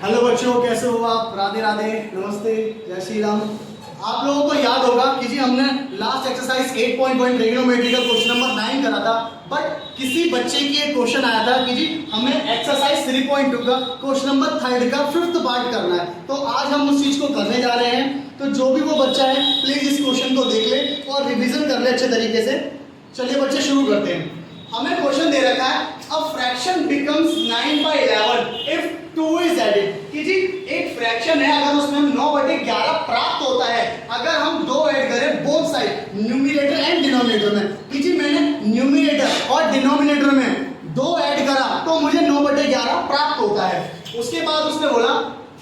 Hello बच्चों, कैसे हो आप? राधे राधे, नमस्ते, जय श्री राम। आप लोगों को याद होगा कि जी हमने लास्ट एक्सरसाइज 8.1 ट्रिग्नोमेट्री का क्वेश्चन नंबर 9 करा था, बट किसी बच्चे की एक क्वेश्चन आया था कि जी हमें एक्सरसाइज 3.2 का क्वेश्चन नंबर 3 का 5th पार्ट करना है। तो आज हम उस चीज को करने जा रहे हैं। तो जो भी वो बच्चा है प्लीज इस क्वेश्चन को देख ले और रिविजन कर ले अच्छे तरीके से। चलिए बच्चे शुरू करते हैं। हमें क्वेश्चन दे रखा है a fraction becomes 9/11 if 2 is added. कि जी एक फ्रैक्शन है, अगर उसमें हम 9/11 प्राप्त होता है अगर हम 2 ऐड करें both side numerator and denominator में। कि जी मैंने न्यूमरेटर और डिनोमिनेटर में 2 ऐड करा तो मुझे 9/11 प्राप्त होता है। उसके बाद उसने बोला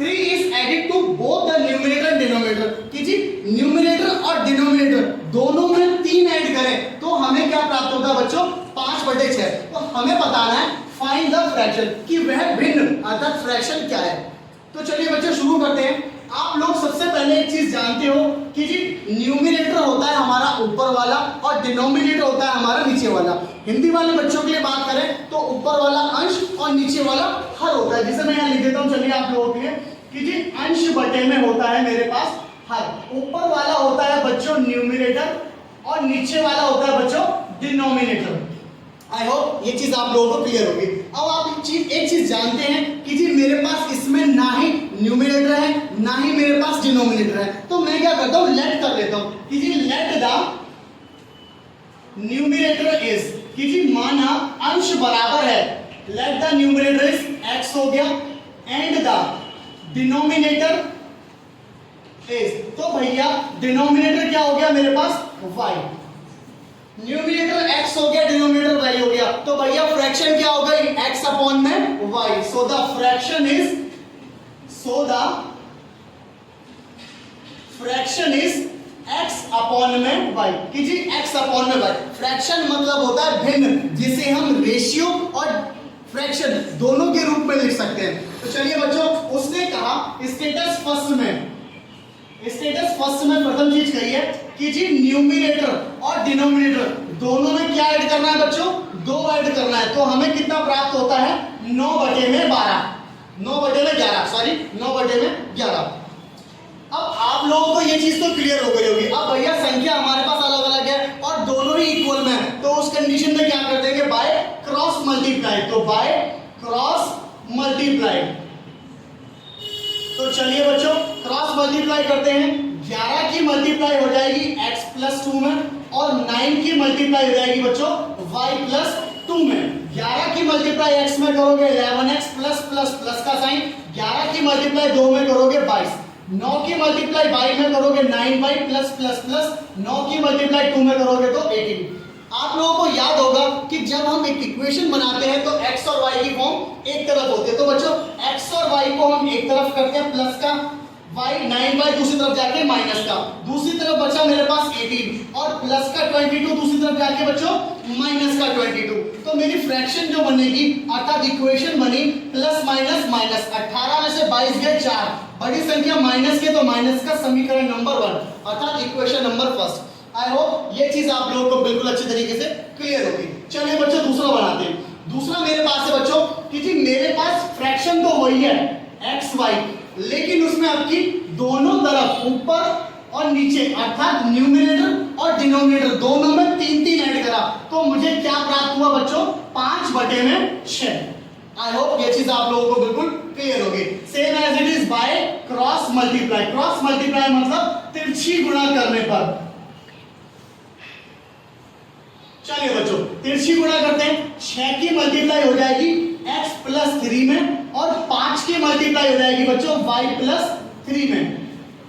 3 is added to both the numerator and denominator. कि जी न्यूमरेटर और डिनोमिनेटर दोनों में 3 ऐड करें तो हमें क्या प्राप्त होता है बच्चों? 5/6। तो हमें बताना है फाइंड द फ्रैक्शन कि वह भिन्न अर्थात फ्रैक्शन क्या है। तो चलिए बच्चों शुरू करते हैं। आप लोग सबसे पहले एक चीज जानते हो कि जी न्यूमरेटर होता है हमारा ऊपर वाला और डिनोमिनेटर होता है हमारा नीचे वाला। हिंदी वाले बच्चों के लिए बात करें तो ऊपर वाला अंश और नीचे वाला हर होता है, जिसे मैं यहाँ लिख देता हूँ। चलिए आप लोगों के लिए कि जी अंश बटे में होता है मेरे पास हर। ऊपर वाला होता है बच्चों न्यूमरेटर और नीचे वाला होता है बच्चों डिनोमिनेटर। आई होप ये चीज आप लोगों को क्लियर होगी। अब आप एक चीज जानते हैं कि जी मेरे पास इसमें ना ही न्यूमरेटर है ना ही मेरे पास डिनोमिनेटर है, तो मैं क्या करता हूं लेट कर लेता हूं कि जी लेट द न्यूमरेटर इज। कि जी माना अंश बराबर है, late the numerator is x हो गया एंड द डिनोमिनेटर इज। तो भैया डिनोमिनेटर क्या हो गया मेरे पास? y। न्यूमरेटर x हो गया, डिनोमिनेटर y हो गया, तो भैया फ्रैक्शन क्या होगा? x अपॉन में y। So the fraction is x upon में y। कि जी x अपॉन में y। फ्रैक्शन मतलब होता है भिन्न, जिसे हम रेशियो और फ्रैक्शन दोनों के रूप में लिख सकते हैं। तो चलिए बच्चों, उसने कहा स्टेटस फर्स्ट में प्रथम चीज कही है कि जी न्यूमरेटर और डिनोमिनेटर दोनों में क्या ऐड करना है बच्चों? 2 ऐड करना है। तो हमें कितना प्राप्त होता है? 9/11। 9/11। अब आप लोगों को ये चीज तो क्लियर हो गई होगी। अब भैया संख्या हमारे पास अलग अलग है और दोनों ही इक्वल में है, तो उस कंडीशन में क्या कर देंगे? Bye cross multiply. तो बाय क्रॉस मल्टीप्लाई। तो चलिए बच्चों क्रॉस मल्टीप्लाई करते हैं। 11 की मल्टीप्लाई हो जाएगी x प्लस 2 में और 9 की मल्टीप्लाई हो जाएगी बच्चों y प्लस 2 में। 11 की मल्टीप्लाई x में करोगे 11x प्लस प्लस प्लस का साइन। 11 की मल्टीप्लाई 2 में करोगे 22। 9 की मल्टीप्लाई y में करोगे 9y प्लस प्लस प्लस। 9 की मल्टीप्लाई 2 में करोगे तो 18। आप लोगों को याद होगा कि जब हम एक इक्वेशन बनाते हैं तो x और y की फॉर्म एक तरफ होती है। तो बच्चों x और y को हम एक तरफ करते हैं प्लस का, y 9y दूसरी तरफ जाके माइनस का, दूसरी तरफ बचा मेरे पास 18 और प्लस का 22 दूसरी तरफ जाके बच्चों माइनस का 22। तो मेरी फ्रैक्शन जो बनेगी अर्थात इक्वेशन बनी प्लस माइनस माइनस। 18 में से 22 गए 4, बड़ी संख्या माइनस के तो माइनस का समीकरण नंबर 1 अर्थात equation number first. I hope ये चीज आप लोगों को बिल्कुल अच्छे तरीके से क्लियर होगी। चलिए बच्चों दूसरा बनाते हैं। दूसरा मेरे पास है बच्चों कि जी मेरे पास फ्रैक्शन तो वही है x y, लेकिन उसमें आपकी दोनों तरफ ऊपर और नीचे अर्थात न्यूमरेटर और डिनोमिनेटर दोनों में 3 ऐड करा तो मुझे क्या प्राप्त हुआ बच्चों? 5/6। आई होप ये चीज आप लोगों को बिल्कुल क्लियर होगी। Same as it is by cross multiply. Cross multiply मतलब तिरछी गुणा करने पर। चलिए बच्चों तिरछी गुणा करते हैं। 6 की मल्टीप्लाई हो जाएगी x प्लस 3 में और 5 की मल्टीप्लाई हो जाएगी बच्चों y प्लस 3 में।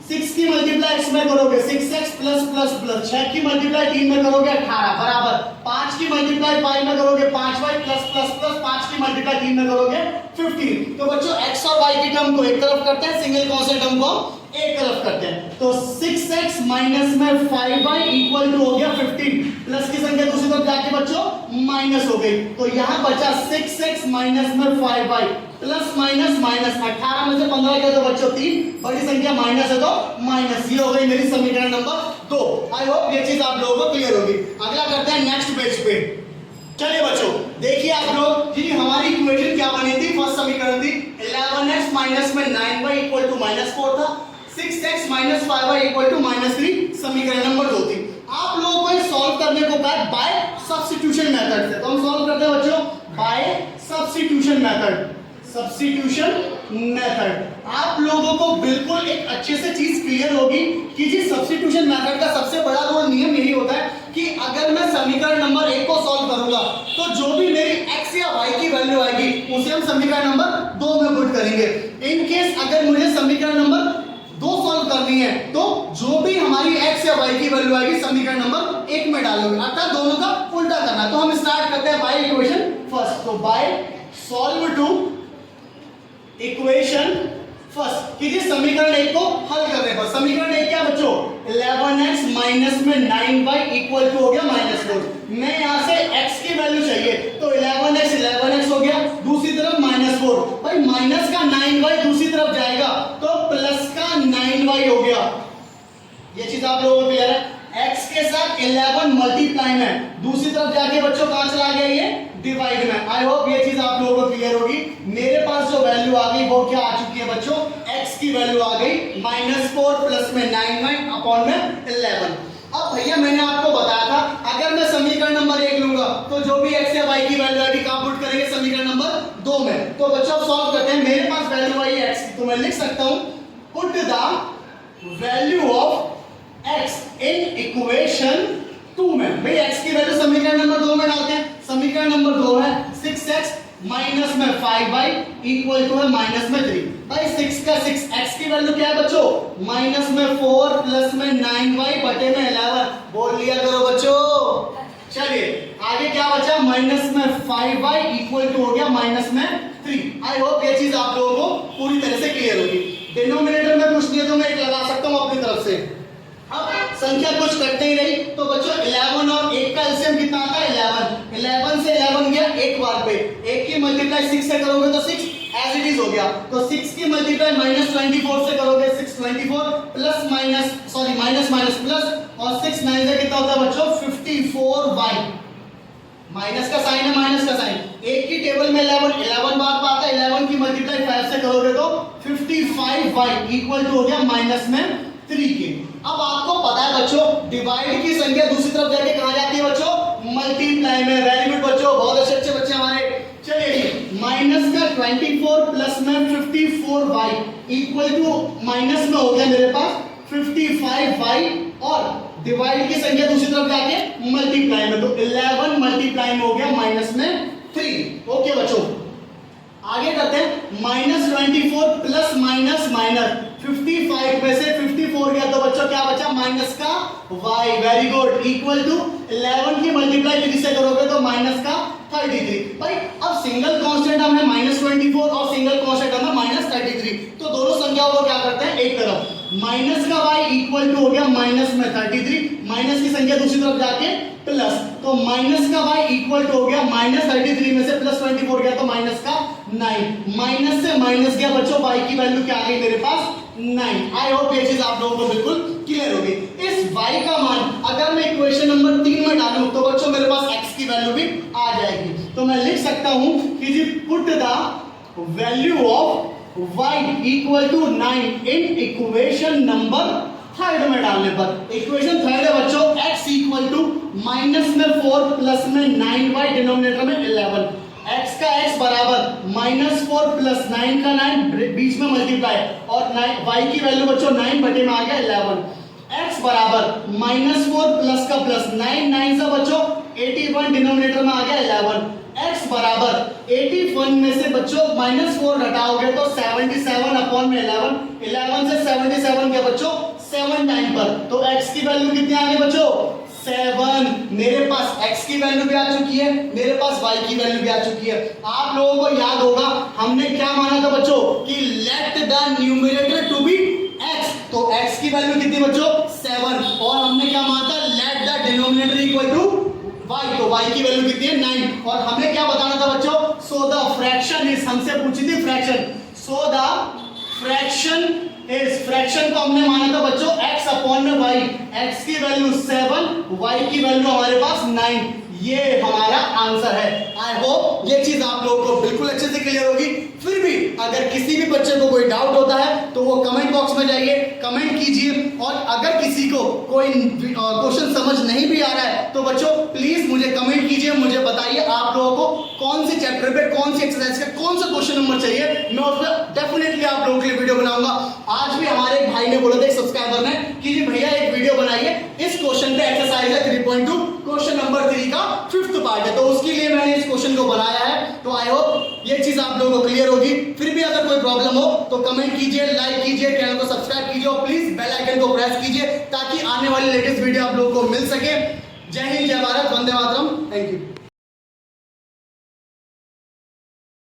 6 की मल्टीप्लाई x में करोगे 6x प्लस प्लस प्लस। 6 की मल्टीप्लाई 3 में करोगे 18 बराबर। 5 की मल्टीप्लाई 5 में करोगे 5y प्लस प्लस प्लस। 5 की मल्टीप्लाई 3 में करोगे 15। तो बच्चों x और y की टर्म को एक तरफ करते हैं, सिंगल कांस्टेंट टर्म को एक तरफ करते हैं। तो 6x माइनस में 5y इक्वल टू हो गया 15। प्लस की संख्या दूसरी तरफ जाके बच्चों माइनस हो गई, तो यहां बचा 6x माइनस में 5y प्लस माइनस माइनस। 18 में से 15 गया तो बच्चों 3, बड़ी संख्या माइनस है तो माइनस। ये हो गई मेरी समीकरण नंबर 2। आई होप ये चीज आप लोगों को क्लियर होगी। अगला करते हैं नेक्स्ट पेज पे। चलिए बच्चों देखिए आप लोग कि हमारी इक्वेशन क्या बनी थी, फर्स्ट समीकरण थी 11x माइनस में 9y इक्वल टू -4 था, 6x minus 5y equal to -3 समीकरण नंबर 2 थी। आप लोगों को सॉल्व करने को कहा बाय सब्स्टिट्यूशन मेथड से, तो हम सॉल्व करते हैं बच्चों by substitution method. Substitution method आप लोगों को बिल्कुल एक अच्छे से चीज क्लियर होगी कि जी सब्स्टिट्यूशन मेथड का सबसे बड़ा जो नियम यही होता है कि अगर मैं समीकरण नंबर 1 को सॉल्व करूंगा तो जो भी मेरी x या y की वैल्यू आएगी उसे हम समीकरण नंबर 2 में पुट करेंगे। इन केस अगर मुझे समीकरण नंबर 2 सॉल्व करनी है तो जो भी हमारी x या y की वैल्यू आएगी समीकरण नंबर 1 में डालोगे, अर्थात दोनों का उल्टा करना। तो हम स्टार्ट करते हैं बाय इक्वेशन फर्स्ट। तो by solve to equation first कि समीकरण 1 को हल करने पर समीकरण 1 क्या बच्चों 11x माइनस में 9y इक्वल टू हो गया -4। मैं यहां से x की वैल्यू चाहिए तो 11x हो गया, दूसरी तरफ -4, भाई माइनस का 9y दूसरी तरफ जाएगा तो प्लस का 9y हो गया। ये चीज आप लोगों को क्लियर है। x के साथ 11 मल्टीप्लाई में दूसरी तरफ जाके बच्चों कहां चला गया, ये डिवाइड में। आई होप ये चीज आप लोगों को क्लियर होगी। मेरे पास जो वैल्यू आ गई वो क्या आ चुकी है बच्चों, x की वैल्यू आ गई -4 प्लस में 9y अपॉन में 11। अब भैया मैंने आपको बताया था अगर मैं समीकरण नंबर 1 लूंगा तो जो भी x या y की वैल्यू आएगी कहां पुट करेंगे, समीकरण नंबर 2 में। तो बच्चों सॉल्व करते हैं। मेरे पास वैल्यू आई x की, तो मैं लिख सकता हूं put the value of x in equation 2 में। भाई x की वैल्यू समीकरण नंबर 2 में डालते हैं। समीकरण नंबर 2 है 6x माइनस में 5y इक्वल टू है -3। भाई 6 का 6 x की वैल्यू क्या है बच्चों माइनस में 4 प्लस में 9y बटे में 11। बोल लिया करो बच्चों। चलिए आगे क्या बचा, माइनस में 5y इक्वल टू हो गया -3। आई होप ये चीज आप लोगों को पूरी तरह से क्लियर होगी। डिनोमिनेटर में कुछ नहीं है तो मैं एक लगा सकता हूं अपनी तरफ से। अब संख्या कुछ कटते ही नहीं तो बच्चों 11 और 1 का एलसीएम कितना आता है 11 से 11 गया एक बार पे, 1 की मल्टीप्लाई 6 से करोगे तो 6 एज इट इज हो गया। तो 6 की मल्टीप्लाई -24 से करोगे 624 plus minus sorry minus minus plus और 6 9 से कितना होता है बच्चों 54y। माइनस का साइन है माइनस का साइन, 1 की टेबल में 11 बार आता है, 11 की मल्टीप्लाई 5 से करोगे तो 55y इक्वल टू हो गया -3 के। अब आपको पता है बच्चों डिवाइड की संख्या दूसरी तरफ जाके कहां जाती है बच्चों मल्टीप्लाई में। वेरी गुड बच्चों, बहुत अच्छे बच्चे हमारे। चलिए माइनस का 24 प्लस में 54y इक्वल टू माइनस में हो गया मेरे पास 55y और डिवाइड की संख्या दूसरी तरफ जाके मल्टीप्लाई में, तो 11 मल्टीप्लाई में हो गया -3। ओके बच्चों आगे करते हैं -24 प्लस माइनस 55 में से 54 गया तो बच्चों क्या बचा माइनस का y। Very good equal to 11 की मल्टीप्लाई 3 से करोगे तो माइनस का 33। भाई अब सिंगल कांस्टेंट हम है -24 और सिंगल कांस्टेंट हम है -33, तो दोनों संख्याओं को क्या करते हैं एक तरफ, माइनस का y इक्वल टू हो गया माइनस में 33, माइनस की संख्या दूसरी तरफ जाके प्लस, तो माइनस का y इक्वल टू हो गया -33 में से +24 गया तो माइनस का 9, माइनस से माइनस गया बच्चों y की वैल्यू क्या आ गई मेरे पास 9। आई होप ये चीज आप लोगों को बिल्कुल क्लियर होगी। इस y का मान अगर मैं इक्वेशन नंबर 3 में डालूं तो बच्चों मेरे पास x की वैल्यू भी आ जाएगी। तो मैं लिख सकता हूं कि जी put the value of y equal to 9 in equation number 3 में डालने पर। इक्वेशन 3 है बच्चों x इक्वल टू माइनस में 4 प्लस में 9y डिनोमिनेटर में 11, x का x बराबर -4 प्लस 9 का 9 बीच में मल्टीप्लाई और y की वैल्यू बच्चों 9 बटे में आ गया 11, x बराबर -4 प्लस का प्लस 9 से बच्चों 81 डिनोमिनेटर में आ गया 11, x बराबर 81 में से बच्चों -4 घटाओगे तो 77 अपॉन में 11 से 77 के बच्चों 7 टाइम पर, तो x की वैल्यू कितनी आ गई बच्चों 7। मेरे पास x की वैल्यू भी आ चुकी है, मेरे पास y की वैल्यू भी आ चुकी है। आप लोगों को याद होगा हमने क्या माना था बच्चों कि let the numerator to be x, तो x की वैल्यू कितनी बच्चों 7 और हमने क्या माना था let the denominator equal to y, तो y की वैल्यू कितनी है 9 और हमने क्या बताना था बच्चों सो द फ्रैक्शन इज, हमसे पूछी थी फ्रैक्शन, सो द फ्रैक्शन इस फ्रैक्शन को हमने माना था बच्चों x अपॉन में y, x की वैल्यू 7 y की वैल्यू हमारे पास 9। ये हमारा आंसर है। आई होप ये चीज आप लोगों को बिल्कुल अच्छे से क्लियर होगी। फिर भी अगर किसी भी बच्चे को कोई डाउट होता है तो वो कमेंट बॉक्स में जाइए, कमेंट कीजिए। और अगर किसी को कोई क्वेश्चन समझ नहीं भी आ रहा है तो बच्चों प्लीज मुझे कमेंट कीजिए, मुझे बताइए आप लोगों को कौन से चैप्टर पे कौन सी एक्सरसाइज का कौन सा क्वेश्चन नंबर चाहिए, मैं उस पर डेफिनेटली आप लोगों के लिए वीडियो बनाऊंगा। आज भी हमारे एक भाई ने बोला था, एक सब्सक्राइबर ने, कि जी भैया एक वीडियो बनाइए इस क्वेश्चन पे, एक्सरसाइज है 3.2 क्वेश्चन नंबर 3 का 5th पार्ट है, तो उसके लिए मैंने इस क्वेश्चन को बनाया है। तो आई होप ये चीज आप लोगों को क्लियर होगी। फिर भी अगर कोई प्रॉब्लम हो तो कमेंट कीजिए, लाइक कीजिए, चैनल को सब्सक्राइब कीजिए और प्लीज बेल आइकन को प्रेस कीजिए ताकि आने वाली लेटेस्ट वीडियो आप लोगों को मिल सके। जय हिंद, जय भारत, वंदे मातरम। Thank you.